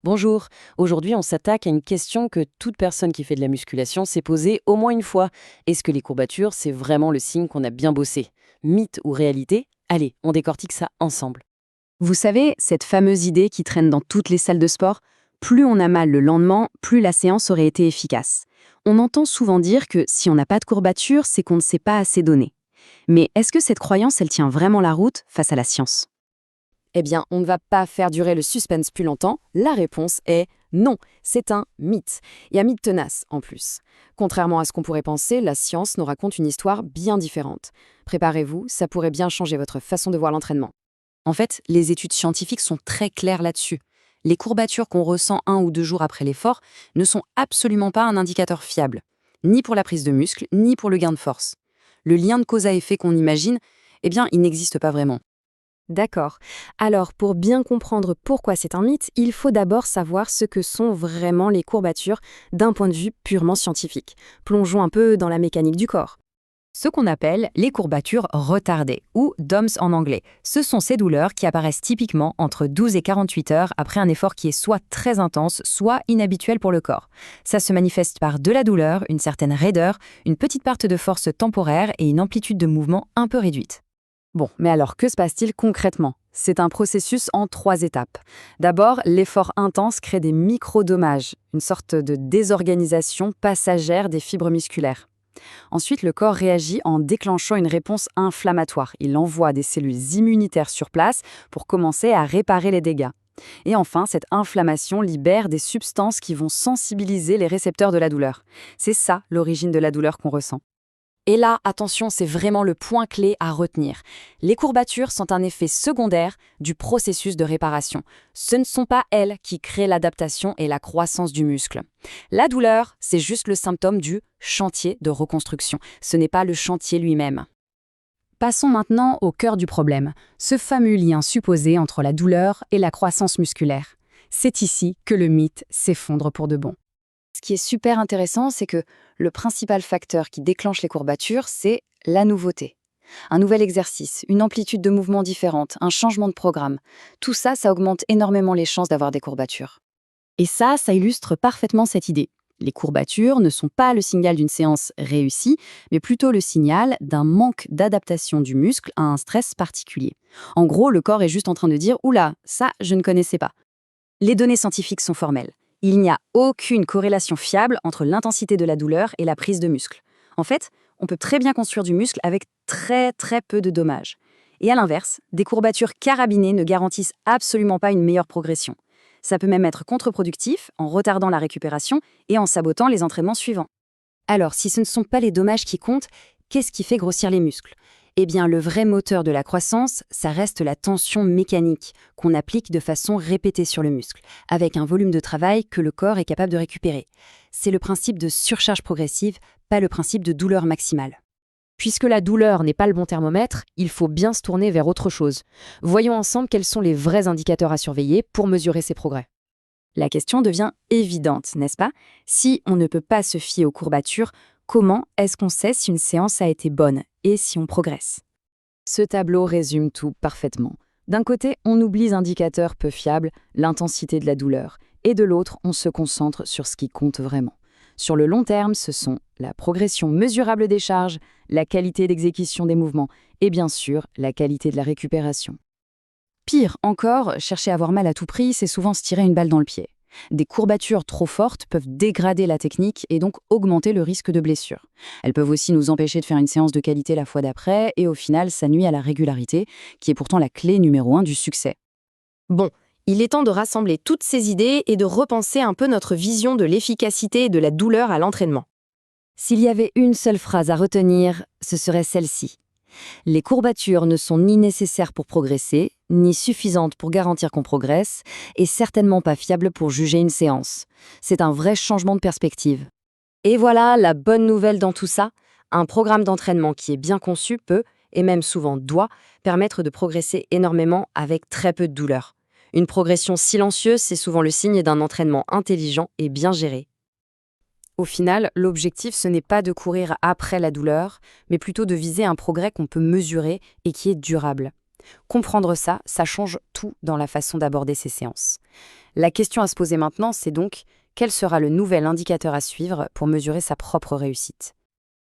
Bonjour, aujourd'hui on s'attaque à une question que toute personne qui fait de la musculation s'est posée au moins une fois. Est-ce que les courbatures, c'est vraiment le signe qu'on a bien bossé? Mythe ou réalité? Allez, on décortique ça ensemble. Vous savez, cette fameuse idée qui traîne dans toutes les salles de sport, plus on a mal le lendemain, plus la séance aurait été efficace. On entend souvent dire que si on n'a pas de courbature, c'est qu'on ne s'est pas assez donné. Mais est-ce que cette croyance, elle tient vraiment la route face à la science? Eh bien, on ne va pas faire durer le suspense plus longtemps. La réponse est non, c'est un mythe. Et un mythe tenace, en plus. Contrairement à ce qu'on pourrait penser, la science nous raconte une histoire bien différente. Préparez-vous, ça pourrait bien changer votre façon de voir l'entraînement. En fait, les études scientifiques sont très claires là-dessus. Les courbatures qu'on ressent 1 ou 2 jours après l'effort ne sont absolument pas un indicateur fiable, ni pour la prise de muscle, ni pour le gain de force. Le lien de cause à effet qu'on imagine, eh bien, il n'existe pas vraiment. D'accord. Alors, pour bien comprendre pourquoi c'est un mythe, il faut d'abord savoir ce que sont vraiment les courbatures d'un point de vue purement scientifique. Plongeons un peu dans la mécanique du corps. Ce qu'on appelle les courbatures retardées, ou DOMS en anglais. Ce sont ces douleurs qui apparaissent typiquement entre 12 et 48 heures après un effort qui est soit très intense, soit inhabituel pour le corps. Ça se manifeste par de la douleur, une certaine raideur, une petite perte de force temporaire et une amplitude de mouvement un peu réduite. Bon, mais alors que se passe-t-il concrètement? C'est un processus en 3 étapes. D'abord, l'effort intense crée des micro-dommages, une sorte de désorganisation passagère des fibres musculaires. Ensuite, le corps réagit en déclenchant une réponse inflammatoire. Il envoie des cellules immunitaires sur place pour commencer à réparer les dégâts. Et enfin, cette inflammation libère des substances qui vont sensibiliser les récepteurs de la douleur. C'est ça l'origine de la douleur qu'on ressent. Et là, attention, c'est vraiment le point clé à retenir. Les courbatures sont un effet secondaire du processus de réparation. Ce ne sont pas elles qui créent l'adaptation et la croissance du muscle. La douleur, c'est juste le symptôme du chantier de reconstruction. Ce n'est pas le chantier lui-même. Passons maintenant au cœur du problème, ce fameux lien supposé entre la douleur et la croissance musculaire. C'est ici que le mythe s'effondre pour de bon. Ce qui est super intéressant, c'est que le principal facteur qui déclenche les courbatures, c'est la nouveauté. Un nouvel exercice, une amplitude de mouvement différente, un changement de programme. Tout ça, ça augmente énormément les chances d'avoir des courbatures. Et ça illustre parfaitement cette idée. Les courbatures ne sont pas le signal d'une séance réussie, mais plutôt le signal d'un manque d'adaptation du muscle à un stress particulier. En gros, le corps est juste en train de dire « Oula, ça, je ne connaissais pas ». Les données scientifiques sont formelles. Il n'y a aucune corrélation fiable entre l'intensité de la douleur et la prise de muscle. En fait, on peut très bien construire du muscle avec très peu de dommages. Et à l'inverse, des courbatures carabinées ne garantissent absolument pas une meilleure progression. Ça peut même être contre-productif en retardant la récupération et en sabotant les entraînements suivants. Alors, si ce ne sont pas les dommages qui comptent, qu'est-ce qui fait grossir les muscles? Eh bien, le vrai moteur de la croissance, ça reste la tension mécanique qu'on applique de façon répétée sur le muscle, avec un volume de travail que le corps est capable de récupérer. C'est le principe de surcharge progressive, pas le principe de douleur maximale. Puisque la douleur n'est pas le bon thermomètre, il faut bien se tourner vers autre chose. Voyons ensemble quels sont les vrais indicateurs à surveiller pour mesurer ses progrès. La question devient évidente, n'est-ce pas? Si on ne peut pas se fier aux courbatures, comment est-ce qu'on sait si une séance a été bonne et si on progresse? Ce tableau résume tout parfaitement. D'un côté, on oublie les indicateurs peu fiables, l'intensité de la douleur, et de l'autre, on se concentre sur ce qui compte vraiment. Sur le long terme, ce sont la progression mesurable des charges, la qualité d'exécution des mouvements et bien sûr la qualité de la récupération. Pire encore, chercher à avoir mal à tout prix, c'est souvent se tirer une balle dans le pied. Des courbatures trop fortes peuvent dégrader la technique et donc augmenter le risque de blessure. Elles peuvent aussi nous empêcher de faire une séance de qualité la fois d'après et au final, ça nuit à la régularité, qui est pourtant la clé numéro 1 du succès. Bon, il est temps de rassembler toutes ces idées et de repenser un peu notre vision de l'efficacité et de la douleur à l'entraînement. S'il y avait une seule phrase à retenir, ce serait celle-ci. Les courbatures ne sont ni nécessaires pour progresser, ni suffisantes pour garantir qu'on progresse, et certainement pas fiables pour juger une séance. C'est un vrai changement de perspective. Et voilà la bonne nouvelle dans tout ça, un programme d'entraînement qui est bien conçu peut, et même souvent doit, permettre de progresser énormément avec très peu de douleur. Une progression silencieuse, c'est souvent le signe d'un entraînement intelligent et bien géré. Au final, l'objectif, ce n'est pas de courir après la douleur, mais plutôt de viser un progrès qu'on peut mesurer et qui est durable. Comprendre ça, ça change tout dans la façon d'aborder ces séances. La question à se poser maintenant, c'est donc quel sera le nouvel indicateur à suivre pour mesurer sa propre réussite?